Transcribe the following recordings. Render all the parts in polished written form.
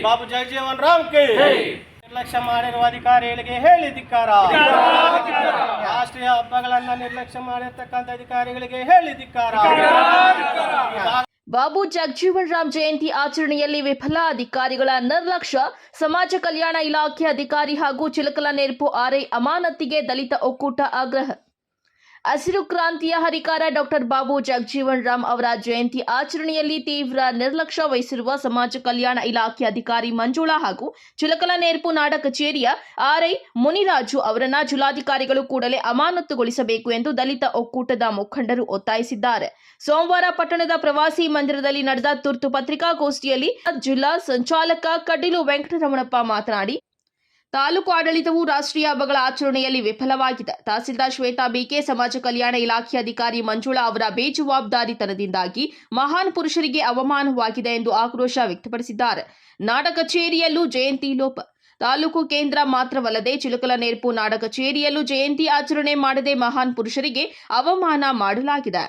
ಬಾಬು ಜಗಜೀವನ್ ರಾಮ್ ಕೆ ನಿರ್ಲಕ್ಷ್ಯ ಮಾಡಿರುವ ಅಧಿಕಾರಿಗಳಿಗೆ ಹೇಳಿ ಧಿಕ್ಕಾರ. ರಾಷ್ಟ್ರೀಯ ಹಬ್ಬಗಳನ್ನ ನಿರ್ಲಕ್ಷ್ಯ ಮಾಡಿರ್ತಕ್ಕಂಥ ಅಧಿಕಾರಿಗಳಿಗೆ ಹೇಳಿ ಧಿಕ್ಕಾರ. ಬಾಬು ಜಗಜೀವನ್ ರಾಮ್ ಜಯಂತಿ ಆಚರಣೆಯಲ್ಲಿ ವಿಫಲ ಅಧಿಕಾರಿಗಳ ನಿರ್ಲಕ್ಷ್ಯ, ಸಮಾಜ ಕಲ್ಯಾಣ ಇಲಾಖೆ ಅಧಿಕಾರಿ ಹಾಗೂ ಚಿಲಕಲನೆರಪು ಆರ್ಐ ಅಮಾನತಿಗೆ ದಲಿತ ಒಕ್ಕೂಟ ಆಗ್ರಹ. ಹಸಿರು ಕ್ರಾಂತಿಯ ಹರಿಕಾರ ಡಾಕ್ಟರ್ ಬಾಬು ಜಗಜೀವನ್ ರಾಮ್ ಅವರ ಜಯಂತಿ ಆಚರಣೆಯಲ್ಲಿ ತೀವ್ರ ನಿರ್ಲಕ್ಷ್ಯ ವಹಿಸಿರುವ ಸಮಾಜ ಕಲ್ಯಾಣ ಇಲಾಖೆ ಅಧಿಕಾರಿ ಮಂಜುಳಾ ಹಾಗೂ ಚಿಲಕಲನೆರಪು ನಾಡ ಕಚೇರಿಯ ಆರ್ಐ ಮುನಿರಾಜು ಅವರನ್ನ ಜಿಲ್ಲಾಧಿಕಾರಿಗಳು ಕೂಡಲೇ ಅಮಾನತುಗೊಳಿಸಬೇಕು ಎಂದು ದಲಿತ ಒಕ್ಕೂಟದ ಮುಖಂಡರು ಒತ್ತಾಯಿಸಿದ್ದಾರೆ. ಸೋಮವಾರ ಪಟ್ಟಣದ ಪ್ರವಾಸಿ ಮಂದಿರದಲ್ಲಿ ನಡೆದ ತುರ್ತು ಪತ್ರಿಕಾಗೋಷ್ಠಿಯಲ್ಲಿ ಜಿಲ್ಲಾ ಸಂಚಾಲಕ ಕಡ್ಡಿಲು ವೆಂಕಟರಮಣಪ್ಪ ಮಾತನಾಡಿ, ತಾಲೂಕು ಆಡಳಿತವು ರಾಷ್ಟ್ರೀಯ ಹಬ್ಬಗಳ ಆಚರಣೆಯಲ್ಲಿ ವಿಫಲವಾಗಿದೆ. ತಹಸೀಲ್ದಾರ್ ಶ್ವೇತಾ ಬಿಕೆ, ಸಮಾಜ ಕಲ್ಯಾಣ ಇಲಾಖೆ ಅಧಿಕಾರಿ ಮಂಜುಳಾ ಅವರ ಬೇಜವಾಬ್ದಾರಿತನದಿಂದಾಗಿ ಮಹಾನ್ ಪುರುಷರಿಗೆ ಅವಮಾನವಾಗಿದೆ ಎಂದು ಆಕ್ರೋಶ ವ್ಯಕ್ತಪಡಿಸಿದ್ದಾರೆ. ನಾಡ ಕಚೇರಿಯಲ್ಲೂ ಜಯಂತಿ ಲೋಪ. ತಾಲೂಕು ಕೇಂದ್ರ ಮಾತ್ರವಲ್ಲದೆ ಚಿಲಕಲನೆರಪು ನಾಡ ಕಚೇರಿಯಲ್ಲೂ ಜಯಂತಿ ಆಚರಣೆ ಮಾಡದೆ ಮಹಾನ್ ಪುರುಷರಿಗೆ ಅವಮಾನ ಮಾಡಲಾಗಿದೆ.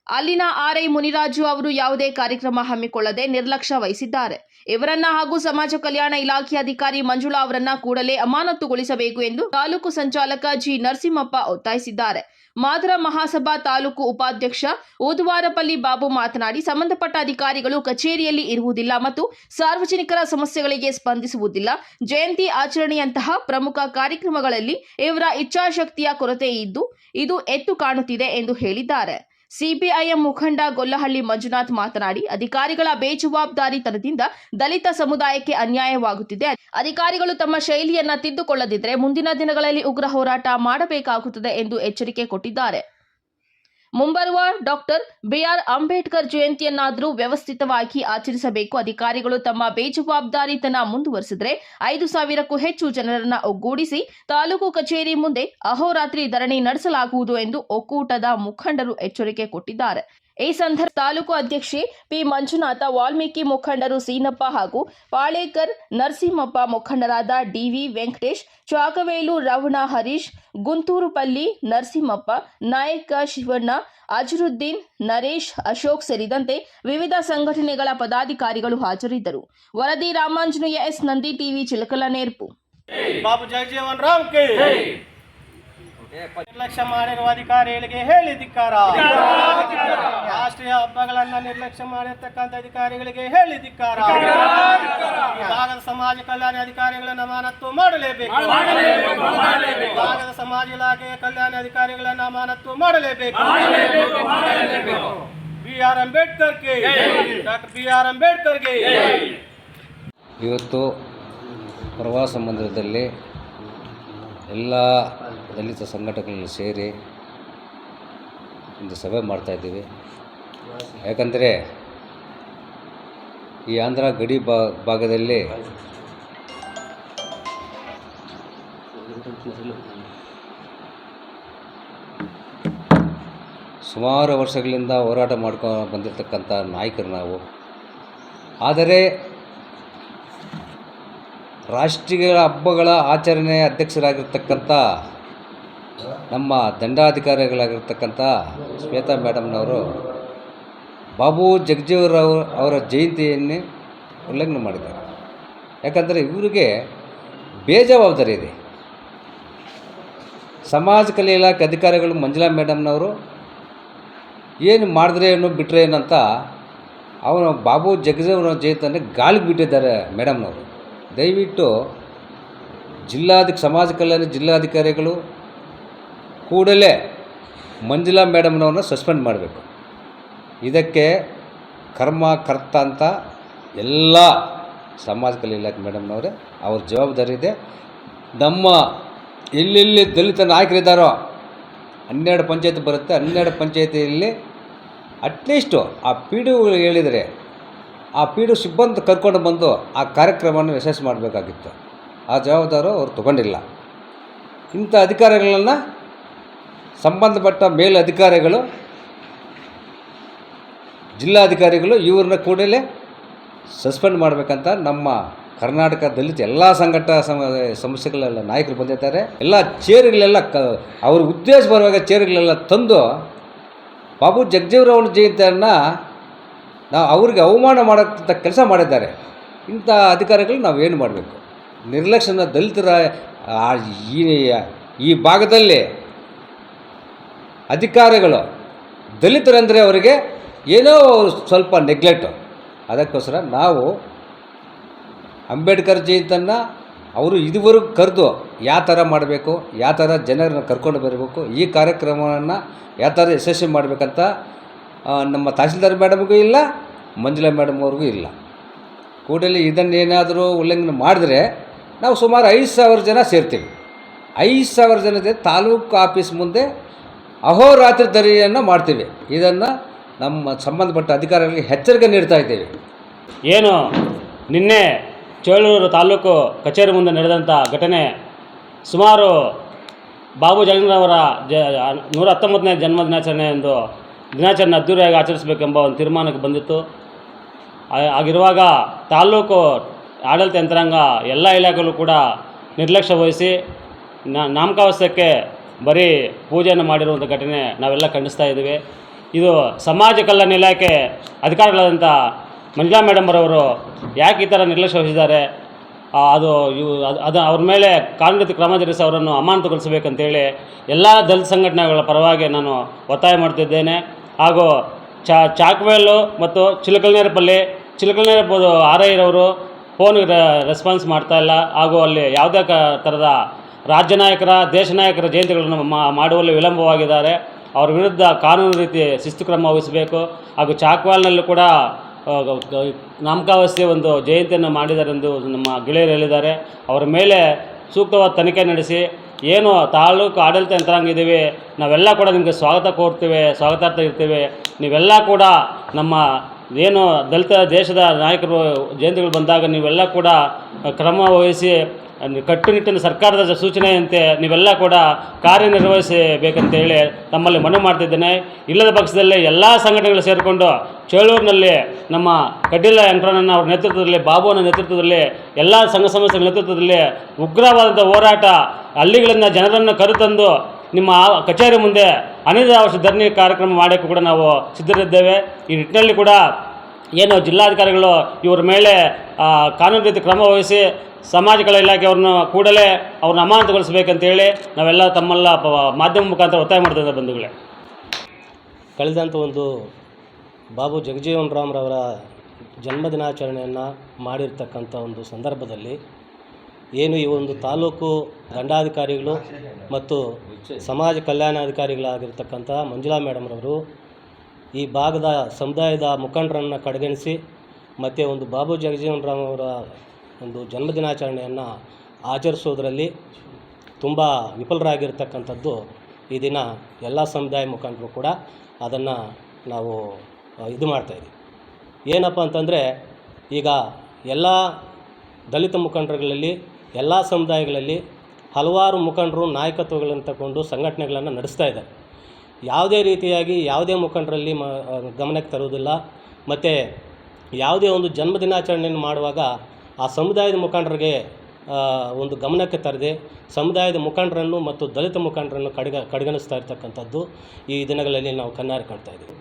ಅಲ್ಲಿನ ಆರ್ಐ ಮುನಿರಾಜು ಅವರು ಯಾವುದೇ ಕಾರ್ಯಕ್ರಮ ಹಮ್ಮಿಕೊಳ್ಳದೆ ನಿರ್ಲಕ್ಷ್ಯ ವಹಿಸಿದ್ದಾರೆ. ಇವರನ್ನ ಹಾಗೂ ಸಮಾಜ ಕಲ್ಯಾಣ ಇಲಾಖೆ ಅಧಿಕಾರಿ ಮಂಜುಳಾ ಅವರನ್ನ ಕೂಡಲೇ ಅಮಾನತುಗೊಳಿಸಬೇಕು ಎಂದು ತಾಲೂಕು ಸಂಚಾಲಕ ಜಿ ನರಸಿಂಹಪ್ಪ ಒತ್ತಾಯಿಸಿದ್ದಾರೆ. ಮಾದರ ಮಹಾಸಭಾ ತಾಲೂಕು ಉಪಾಧ್ಯಕ್ಷ ಊದುವಾರಪಲ್ಲಿ ಬಾಬು ಮಾತನಾಡಿ, ಸಂಬಂಧಪಟ್ಟ ಅಧಿಕಾರಿಗಳು ಕಚೇರಿಯಲ್ಲಿ ಇರುವುದಿಲ್ಲ ಮತ್ತು ಸಾರ್ವಜನಿಕರ ಸಮಸ್ಯೆಗಳಿಗೆ ಸ್ಪಂದಿಸುವುದಿಲ್ಲ. ಜಯಂತಿ ಆಚರಣೆಯಂತಹ ಪ್ರಮುಖ ಕಾರ್ಯಕ್ರಮಗಳಲ್ಲಿ ಇವರ ಇಚ್ಛಾಶಕ್ತಿಯ ಕೊರತೆ ಇದ್ದು ಇದು ಎದ್ದು ಕಾಣುತ್ತಿದೆ ಎಂದು ಹೇಳಿದ್ದಾರೆ. ಸಿಪಿಐಎಂ ಮುಖಂಡ ಗೊಲ್ಲಹಳ್ಳಿ ಮಂಜುನಾಥ್ ಮಾತನಾಡಿ, ಅಧಿಕಾರಿಗಳ ಬೇಜವಾಬ್ದಾರಿತನದಿಂದ ದಲಿತ ಸಮುದಾಯಕ್ಕೆ ಅನ್ಯಾಯವಾಗುತ್ತಿದೆ. ಅಧಿಕಾರಿಗಳು ತಮ್ಮ ಶೈಲಿಯನ್ನ ತಿದ್ದುಕೊಳ್ಳದಿದ್ದರೆ ಮುಂದಿನ ದಿನಗಳಲ್ಲಿ ಉಗ್ರ ಹೋರಾಟ ಮಾಡಬೇಕಾಗುತ್ತದೆ ಎಂದು ಎಚ್ಚರಿಕೆ ಕೊಟ್ಟಿದ್ದಾರೆ. ಮುಂಬರುವ ಡಾಕ್ಟರ್ ಬಿಆರ್ ಅಂಬೇಡ್ಕರ್ ಜಯಂತಿಯನ್ನಾದರೂ ವ್ಯವಸ್ಥಿತವಾಗಿ ಆಚರಿಸಬೇಕು. ಅಧಿಕಾರಿಗಳು ತಮ್ಮ ಬೇಜವಾಬ್ದಾರಿತನ ಮುಂದುವರೆಸಿದರೆ 5,000ಕ್ಕೂ ಹೆಚ್ಚು ಜನರನ್ನ ಒಗ್ಗೂಡಿಸಿ ತಾಲೂಕು ಕಚೇರಿ ಮುಂದೆ ಅಹೋರಾತ್ರಿ ಧರಣಿ ನಡೆಸಲಾಗುವುದು ಎಂದು ಒಕ್ಕೂಟದ ಮುಖಂಡರು ಎಚ್ಚರಿಕೆ ಕೊಟ್ಟಿದ್ದಾರೆ. ಈ ಸಂದರ್ಭ ತಾಲೂಕು ಅಧ್ಯಕ್ಷೆ ಪಿ ಮಂಜುನಾಥ, ವಾಲ್ಮೀಕಿ ಮುಖಂಡರು ಸೀನಪ್ಪ ಹಾಗೂ ಪಾಳೇಕರ್, ನರಸಿಂಹಪ್ಪ, ಮುಖಂಡರಾದ ಡಿವಿ ವೆಂಕಟೇಶ್, ಚಾಕವೇಲು ರವಣ, ಹರೀಶ್, ಗುಂತೂರುಪಲ್ಲಿ ನರಸಿಂಹಪ್ಪ, ನಾಯಕ ಶಿವಣ್ಣ, ಅಜರುದ್ದೀನ್, ನರೇಶ್, ಅಶೋಕ್ ಸೇರಿದಂತೆ ವಿವಿಧ ಸಂಘಟನೆಗಳ ಪದಾಧಿಕಾರಿಗಳು ಹಾಜರಿದ್ದರು. ವರದಿ ರಾಮಾಂಜನೇಯ ಎಸ್, ನಂದಿ ಟಿವಿ, ಚಿಲಕಲನೆರಪು. ಬಾಬು ಜಗಜೀವನ್ ರಾಮ್ ಕೆ ನಿರ್ಲಕ್ಷ್ಯ ಮಾಡಿರುವ ಅಧಿಕಾರಿಗಳಿಗೆ ಹೇಳಿ ಧಿಕ್ಕಾರ. ರಾಷ್ಟ್ರೀಯ ಹಬ್ಬಗಳನ್ನ ನಿರ್ಲಕ್ಷ್ಯ ಮಾಡಿರ್ತಕ್ಕಂಥ ಅಧಿಕಾರಿಗಳಿಗೆ ಹೇಳಿ ಧಿಕ್ಕಾರ. ಭಾಗದ ಸಮಾಜ ಕಲ್ಯಾಣ ಅಧಿಕಾರಿಗಳನ್ನು ಅಮಾನತು ಮಾಡಲೇಬೇಕು. ಭಾಗದ ಸಮಾಜ ಇಲಾಖೆಯ ಕಲ್ಯಾಣ ಅಧಿಕಾರಿಗಳನ್ನು ಅಮಾನತು ಮಾಡಲೇಬೇಕು. ಬಿ.ಆರ್. ಅಂಬೇಡ್ಕರ್ಗೆ, ಡಾಕ್ಟರ್ ಬಿ.ಆರ್. ಅಂಬೇಡ್ಕರ್ಗೆ. ಇವತ್ತು ಪ್ರವಾಸ ಮಂದಿರದಲ್ಲಿ ಎಲ್ಲ ದಲಿತ ಸಂಘಟನೆಗಳು ಸೇರಿ ಒಂದು ಸಭೆ ಮಾಡ್ತಾಯಿದ್ದೀವಿ. ಯಾಕಂದರೆ ಈ ಆಂಧ್ರ ಗಡಿ ಭಾಗದಲ್ಲಿ ಸುಮಾರು ವರ್ಷಗಳಿಂದ ಹೋರಾಟ ಮಾಡ್ಕೊಂಡು ಬಂದಿರತಕ್ಕಂಥ ನಾಯಕರು ನಾವು. ಆದರೆ ರಾಷ್ಟ್ರೀಯ ಹಬ್ಬಗಳ ಆಚರಣೆ ಅಧ್ಯಕ್ಷರಾಗಿರ್ತಕ್ಕಂಥ ನಮ್ಮ ದಂಡಾಧಿಕಾರಿಗಳಾಗಿರ್ತಕ್ಕಂಥ ಶ್ವೇತಾ ಮೇಡಮ್ನವರು ಬಾಬು ಜಗಜೀವನ್ ಅವರ ಜಯಂತಿಯನ್ನೇ ಉಲ್ಲಂಘನೆ ಮಾಡಿದ್ದಾರೆ. ಯಾಕಂದರೆ ಇವರಿಗೆ ಬೇಜವಾಬ್ದಾರಿ ಇದೆ. ಸಮಾಜ ಕಲ್ಯಾಣ ಇಲಾಖೆ ಅಧಿಕಾರಿಗಳು ಮಂಜುಳಾ ಮೇಡಮ್ನವರು ಏನು ಮಾಡಿದ್ರೆ ಏನು ಬಿಟ್ಟರೆ ಏನಂತ ಅವನು ಬಾಬು ಜಗಜೀವನ್ ಜಯಂತಿಯನ್ನು ಗಾಳಿಗೆ ಬಿಟ್ಟಿದ್ದಾರೆ ಮೇಡಮ್ನವರು. ದಯವಿಟ್ಟು ಸಮಾಜ ಕಲ್ಯಾಣ ಜಿಲ್ಲಾಧಿಕಾರಿಗಳು ಕೂಡಲೇ ಮಂಜುಳಾ ಮೇಡಮ್ನವ್ರನ್ನ ಸಸ್ಪೆಂಡ್ ಮಾಡಬೇಕು. ಇದಕ್ಕೆ ಕರ್ತ ಅಂತ ಎಲ್ಲ ಸಮಾಜ ಕಲ್ಯಾಣ ಇಲಾಖೆ ಮೇಡಮ್ನವರೇ ಅವ್ರ ಜವಾಬ್ದಾರಿ ಇದೆ. ನಮ್ಮ ಎಲ್ಲೆಲ್ಲಿ ದಲಿತ ನಾಯಕರಿದ್ದಾರೋ 12 ಪಂಚಾಯತಿ ಬರುತ್ತೆ. 12 ಪಂಚಾಯತಿಯಲ್ಲಿ ಅಟ್ಲೀಸ್ಟು ಆ ಪಿ ಡಿ ಹೇಳಿದರೆ ಆ ಪಿ ಡಿ ಸಿಬ್ಬಂದಿ ಕರ್ಕೊಂಡು ಬಂದು ಆ ಕಾರ್ಯಕ್ರಮವನ್ನು ಯಶಸ್ಸು ಮಾಡಬೇಕಾಗಿತ್ತು. ಆ ಜವಾಬ್ದಾರಿ ಅವರು ತಗೊಂಡಿಲ್ಲ. ಇಂಥ ಅಧಿಕಾರಿಗಳನ್ನು ಸಂಬಂಧಪಟ್ಟ ಮೇಲಧಿಕಾರಿಗಳು, ಜಿಲ್ಲಾಧಿಕಾರಿಗಳು ಇವ್ರನ್ನ ಕೂಡಲೇ ಸಸ್ಪೆಂಡ್ ಮಾಡಬೇಕಂತ ನಮ್ಮ ಕರ್ನಾಟಕ ದಲಿತ ಎಲ್ಲ ಸಮಸ್ಯೆಗಳೆಲ್ಲ ನಾಯಕರು ಬಂದಿದ್ದಾರೆ. ಎಲ್ಲ ಚೇರುಗಳೆಲ್ಲ ಅವ್ರ ಉದ್ದೇಶ ಬರುವಾಗ ಚೇರುಗಳೆಲ್ಲ ತಂದು ಬಾಬು ಜಗಜೀವನ್ ಜಯಂತಿಯನ್ನು ನಾವು ಅವ್ರಿಗೆ ಅವಮಾನ ಮಾಡೋಕ್ಕಂಥ ಕೆಲಸ ಮಾಡಿದ್ದಾರೆ. ಇಂಥ ಅಧಿಕಾರಿಗಳು ನಾವೇನು ಮಾಡಬೇಕು? ನಿರ್ಲಕ್ಷ್ಯನ ದಲಿತರ ಈ ಭಾಗದಲ್ಲಿ ಅಧಿಕಾರಿಗಳು ದಲಿತರಂದರೆ ಅವರಿಗೆ ಏನೋ ಸ್ವಲ್ಪ ನೆಗ್ಲೆಕ್ಟು. ಅದಕ್ಕೋಸ್ಕರ ನಾವು ಅಂಬೇಡ್ಕರ್ ಜಯಂತಿಯನ್ನು ಅವರು ಇದುವರೆಗೂ ಕರೆದು ಯಾವ ಥರ ಮಾಡಬೇಕು, ಯಾವ ಥರ ಜನರನ್ನ ಕರ್ಕೊಂಡು ಬರಬೇಕು, ಈ ಕಾರ್ಯಕ್ರಮವನ್ನು ಯಾವ ಥರ ಯಶಸ್ವಿ ಮಾಡಬೇಕಂತ ನಮ್ಮ ತಹಸೀಲ್ದಾರ್ ಮೇಡಮ್ಗೂ ಇಲ್ಲ, ಮಂಜುಳಾ ಮೇಡಮ್ ಅವ್ರಿಗೂ ಇಲ್ಲ. ಕೂಡಲೇ ಇದನ್ನೇನಾದರೂ ಉಲ್ಲಂಘನೆ ಮಾಡಿದ್ರೆ ನಾವು ಸುಮಾರು 5,000 ಜನ ಸೇರ್ತೀವಿ. 5,000 ಜನತೆ ತಾಲೂಕು ಆಫೀಸ್ ಮುಂದೆ ಅಹೋರಾತ್ರಿ ಧರಣಿಯನ್ನು ಮಾಡ್ತೀವಿ. ಇದನ್ನು ನಮ್ಮ ಸಂಬಂಧಪಟ್ಟ ಅಧಿಕಾರಿಗಳಿಗೆ ಎಚ್ಚರಿಕೆ ನೀಡ್ತಾ ಇದ್ದೇವೆ. ಏನು ನಿನ್ನೆ ಚೇಳೂರು ತಾಲೂಕು ಕಚೇರಿ ಮುಂದೆ ನಡೆದಂಥ ಘಟನೆ, ಸುಮಾರು ಬಾಬು ಜಗಜೀವನರಾಮರ 119ನೇ ಜನ್ಮ ದಿನಾಚರಣೆ ಎಂದು ದಿನಾಚರಣೆ ಅದ್ದೂರಿಯಾಗಿ ಆಚರಿಸಬೇಕೆಂಬ ಒಂದು ತೀರ್ಮಾನಕ್ಕೆ ಬಂದಿತ್ತು. ಆಗಿರುವಾಗ ತಾಲೂಕು ಆಡಳಿತ ಯಂತ್ರಾಂಗ ಎಲ್ಲ ಇಲಾಖೆಗಳು ಕೂಡ ನಿರ್ಲಕ್ಷ್ಯ ವಹಿಸಿ ನಾಮಕಾವಸ್ಥೆಗೆ ಬರೀ ಪೂಜೆಯನ್ನು ಮಾಡಿರುವಂಥ ಘಟನೆ ನಾವೆಲ್ಲ ಖಂಡಿಸ್ತಾ ಇದ್ದೀವಿ. ಇದು ಸಮಾಜ ಕಲ್ಯಾಣ ಇಲಾಖೆ ಅಧಿಕಾರಿಗಳಾದಂಥ ಮಂಜುಳಾ ಮೇಡಮ್ರವರು ಯಾಕೆ ಈ ಥರ ನಿರ್ಲಕ್ಷ್ಯ ವಹಿಸಿದ್ದಾರೆ, ಅದು ಅವ್ರ ಮೇಲೆ ಕಾನೂನು ಕ್ರಮ ಜರುಗಿಸಿ ಅವರನ್ನು ಅಮಾನತುಗೊಳಿಸಬೇಕಂತೇಳಿ ಎಲ್ಲ ದಲಿತ ಸಂಘಟನೆಗಳ ಪರವಾಗಿ ನಾನು ಒತ್ತಾಯ ಮಾಡ್ತಿದ್ದೇನೆ. ಹಾಗೂ ಚಾಕ್ವೇಲು ಮತ್ತು ಚಿಲಕಲ್ನೇರಪಲ್ಲಿ ಆರ್ ಐರವರು ಫೋನ್ಗೆ ರೆಸ್ಪಾನ್ಸ್ ಮಾಡ್ತಾಯಿಲ್ಲ. ಹಾಗೂ ಅಲ್ಲಿ ಯಾವುದೇ ಥರದ ರಾಜ್ಯ ನಾಯಕರ, ದೇಶ ನಾಯಕರ ಜಯಂತಿಗಳನ್ನು ಮಾಡುವಲ್ಲಿ ವಿಳಂಬವಾಗಿದ್ದಾರೆ. ಅವ್ರ ವಿರುದ್ಧ ಕಾನೂನು ರೀತಿ ಶಿಸ್ತು ಕ್ರಮ ವಹಿಸಬೇಕು. ಹಾಗೂ ಚಾಕ್ವಾಲ್ನಲ್ಲೂ ಕೂಡ ನಾಮಕಾವಸ್ಥೆ ಒಂದು ಜಯಂತಿಯನ್ನು ಮಾಡಿದ್ದಾರೆ ಎಂದು ನಮ್ಮ ಗೆಳೆಯರು ಹೇಳಿದ್ದಾರೆ. ಅವರ ಮೇಲೆ ಸೂಕ್ತವಾದ ತನಿಖೆ ನಡೆಸಿ, ಏನು ತಾಲೂಕು ಆಡಳಿತ ಯಂತ್ರಾಂಗ ಇದ್ದೀವಿ, ನಾವೆಲ್ಲ ಕೂಡ ನಿಮಗೆ ಸ್ವಾಗತಾರ್ಥ ಇರ್ತೀವಿ. ನೀವೆಲ್ಲ ಕೂಡ ನಮ್ಮ ಏನು ದಲಿತ ದೇಶದ ನಾಯಕರು ಜಯಂತಿಗಳು ಬಂದಾಗ ನೀವೆಲ್ಲ ಕೂಡ ಕ್ರಮ ವಹಿಸಿ ಕಟ್ಟುನಿಟ್ಟಿನ ಸರ್ಕಾರದ ಸೂಚನೆಯಂತೆ ನೀವೆಲ್ಲ ಕೂಡ ಕಾರ್ಯನಿರ್ವಹಿಸಬೇಕಂತೇಳಿ ತಮ್ಮಲ್ಲಿ ಮನವಿ ಮಾಡ್ತಿದ್ದೇನೆ. ಇಲ್ಲದ ಪಕ್ಷದಲ್ಲಿ ಎಲ್ಲ ಸಂಘಟನೆಗಳು ಸೇರಿಕೊಂಡು ಚೇಳೂರಿನಲ್ಲಿ ನಮ್ಮ ಕಡ್ಡಿಲ ವೆಂಕಟರಮಣನ ಅವರ ನೇತೃತ್ವದಲ್ಲಿ, ಬಾಬುವನ ನೇತೃತ್ವದಲ್ಲಿ, ಎಲ್ಲ ಸಂಘ ಸಂಸ್ಥೆಗಳ ನೇತೃತ್ವದಲ್ಲಿ ಉಗ್ರವಾದಂಥ ಹೋರಾಟ, ಹಳ್ಳಿಗಳಿಂದ ಜನರನ್ನು ಕರೆತಂದು ನಿಮ್ಮ ಕಚೇರಿ ಮುಂದೆ ಅನಿರ್ದಿಷ್ಟ ಧರಣಿ ಕಾರ್ಯಕ್ರಮ ಮಾಡೋಕ್ಕೂ ಕೂಡ ನಾವು ಸಿದ್ಧರಿದ್ದೇವೆ. ಈ ನಿಟ್ಟಿನಲ್ಲಿ ಕೂಡ ಏನು ಜಿಲ್ಲಾಧಿಕಾರಿಗಳು ಇವರ ಮೇಲೆ ಕಾನೂನು ರೀತಿ ಕ್ರಮ ವಹಿಸಿ ಸಮಾಜ ಕಲ್ಯಾಣ ಇಲಾಖೆಯವ್ರನ್ನ ಕೂಡಲೇ ಅವ್ರನ್ನ ಅಮಾನತುಗೊಳಿಸಬೇಕಂತೇಳಿ ನಾವೆಲ್ಲ ತಮ್ಮೆಲ್ಲ ಮಾಧ್ಯಮ ಮುಖಾಂತರ ಒತ್ತಾಯ ಮಾಡ್ತಿದ್ದೆ. ಬಂಧುಗಳೇ, ಕಳೆದಂಥ ಒಂದು ಬಾಬು ಜಗಜೀವನರಾಮ್ರವರ ಜನ್ಮದಿನಾಚರಣೆಯನ್ನು ಮಾಡಿರ್ತಕ್ಕಂಥ ಒಂದು ಸಂದರ್ಭದಲ್ಲಿ ಏನು ಈ ಒಂದು ತಾಲೂಕು ದಂಡಾಧಿಕಾರಿಗಳು ಮತ್ತು ಸಮಾಜ ಕಲ್ಯಾಣಾಧಿಕಾರಿಗಳಾಗಿರ್ತಕ್ಕಂಥ ಮಂಜುಳಾ ಮೇಡಮ್ರವರು ಈ ಭಾಗದ ಸಮುದಾಯದ ಮುಖಂಡರನ್ನು ಕಡೆಗಣಿಸಿ ಮತ್ತು ಒಂದು ಬಾಬು ಜಗಜೀವನರಾಮ್ ಅವರ ಒಂದು ಜನ್ಮದಿನಾಚರಣೆಯನ್ನು ಆಚರಿಸೋದರಲ್ಲಿ ತುಂಬ ವಿಫಲರಾಗಿರ್ತಕ್ಕಂಥದ್ದು ಈ ದಿನ ಎಲ್ಲ ಸಮುದಾಯ ಮುಖಂಡರು ಕೂಡ ಅದನ್ನು ನಾವು ಇದು ಮಾಡ್ತಾಯಿದ್ದೀವಿ. ಏನಪ್ಪ ಅಂತಂದರೆ, ಈಗ ಎಲ್ಲ ದಲಿತ ಮುಖಂಡರುಗಳಲ್ಲಿ, ಎಲ್ಲ ಸಮುದಾಯಗಳಲ್ಲಿ ಹಲವಾರು ಮುಖಂಡರು ನಾಯಕತ್ವಗಳನ್ನು ತಗೊಂಡು ಸಂಘಟನೆಗಳನ್ನು ನಡೆಸ್ತಾ ಇದ್ದಾರೆ. ಯಾವುದೇ ರೀತಿಯಾಗಿ ಯಾವುದೇ ಮುಖಂಡರಲ್ಲಿ ಗಮನಕ್ಕೆ ತರುವುದಿಲ್ಲ. ಮತ್ತು ಯಾವುದೇ ಒಂದು ಜನ್ಮದಿನಾಚರಣೆಯನ್ನು ಮಾಡುವಾಗ ಆ ಸಮುದಾಯದ ಮುಖಂಡರಿಗೆ ಒಂದು ಗಮನಕ್ಕೆ ತರದೆ ಸಮುದಾಯದ ಮುಖಂಡರನ್ನು ಮತ್ತು ದಲಿತ ಮುಖಂಡರನ್ನು ಕಡೆಗಣಿಸ್ತಾ ಇರ್ತಕ್ಕಂಥದ್ದು ಈ ದಿನಗಳಲ್ಲಿ ನಾವು ಕಣ್ಣಾರೆ ಕಾಣ್ತಾ ಇದ್ದೀವಿ.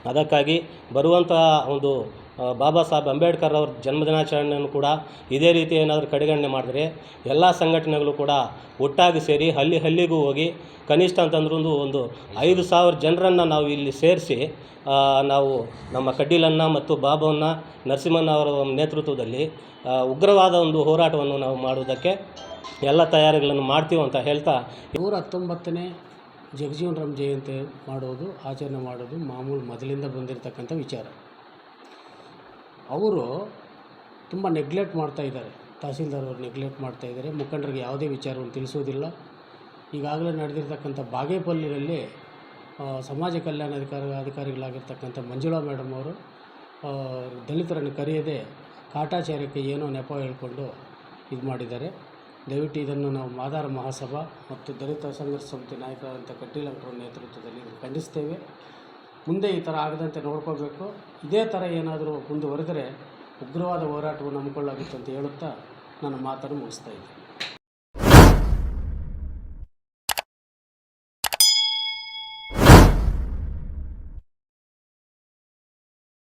ಅದಕ್ಕಾಗಿ ಬರುವಂತಹ ಒಂದು ಬಾಬಾ ಸಾಹೇಬ್ ಅಂಬೇಡ್ಕರ್ ಅವ್ರ ಜನ್ಮದಿನಾಚರಣೆಯನ್ನು ಕೂಡ ಇದೇ ರೀತಿ ಏನಾದರೂ ಕಡೆಗಣನೆ ಮಾಡಿದ್ರೆ ಎಲ್ಲ ಸಂಘಟನೆಗಳು ಕೂಡ ಒಟ್ಟಾಗಿ ಸೇರಿ ಹಳ್ಳಿಗೂ ಹೋಗಿ ಕನಿಷ್ಠ ಅಂತಂದ್ರೂ ಒಂದು 5,000 ಜನರನ್ನು ನಾವು ಇಲ್ಲಿ ಸೇರಿಸಿ ನಾವು ನಮ್ಮ ಕಡ್ಡಿಲನ್ನು ಮತ್ತು ಬಾಬುವನ್ನು ನರಸಿಂಹಣ್ಣ ಅವರ ನೇತೃತ್ವದಲ್ಲಿ ಉಗ್ರವಾದ ಒಂದು ಹೋರಾಟವನ್ನು ನಾವು ಮಾಡುವುದಕ್ಕೆ ಎಲ್ಲ ತಯಾರಿಗಳನ್ನು ಮಾಡ್ತೀವಿ ಅಂತ ಹೇಳ್ತಾ 119ನೇ ಜಗಜೀವನರಾಮ್ ಜಯಂತಿ ಮಾಡುವುದು, ಆಚರಣೆ ಮಾಡೋದು ಮಾಮೂಲು ಮೊದಲಿಂದ ಬಂದಿರತಕ್ಕಂಥ ವಿಚಾರ. ಅವರು ತುಂಬ ನೆಗ್ಲೆಕ್ಟ್ ಮಾಡ್ತಾಯಿದ್ದಾರೆ, ತಹಸೀಲ್ದಾರ್ ಅವರು ನೆಗ್ಲೆಕ್ಟ್ ಮಾಡ್ತಾಯಿದ್ದಾರೆ. ಮುಖಂಡರಿಗೆ ಯಾವುದೇ ವಿಚಾರವನ್ನು ತಿಳಿಸೋದಿಲ್ಲ. ಈಗಾಗಲೇ ನಡೆದಿರ್ತಕ್ಕಂಥ ಬಾಗೇಪಲ್ಲಿನಲ್ಲಿ ಸಮಾಜ ಕಲ್ಯಾಣ ಅಧಿಕಾರಿಗಳಾಗಿರ್ತಕ್ಕಂಥ ಮಂಜುಳಾ ಮೇಡಮ್ ಅವರು ದಲಿತರನ್ನು ಕರೆಯದೆ ಕಾಟಾಚಾರಕ್ಕೆ ಏನೋ ನೆಪ ಹೇಳ್ಕೊಂಡು ಇದು ಮಾಡಿದ್ದಾರೆ. ದಯವಿಟ್ಟು ಇದನ್ನು ನಾವು ಮಾದಾರ ಮಹಾಸಭಾ ಮತ್ತು ದಲಿತ ಸಂಘರ್ಷ ಸಮಿತಿ ನಾಯಕರಾದಂಥ ಕಡ್ಡಿಲಂಕರ ನೇತೃತ್ವದಲ್ಲಿ ಖಂಡಿಸ್ತೇವೆ. ಮುಂದೆ ಈ ಥರ ಆಗದಂತೆ ನೋಡ್ಕೋಬೇಕು. ಇದೇ ಥರ ಏನಾದರೂ ಮುಂದುವರೆದರೆ ಉಗ್ರವಾದ ಹೋರಾಟವನ್ನು ಹಮ್ಮಿಕೊಳ್ಳಾಗುತ್ತೆ ಅಂತ ಹೇಳುತ್ತಾ ನನ್ನ ಮಾತನ್ನು ಮುಗಿಸ್ತಾ ಇದ್ದೀನಿ.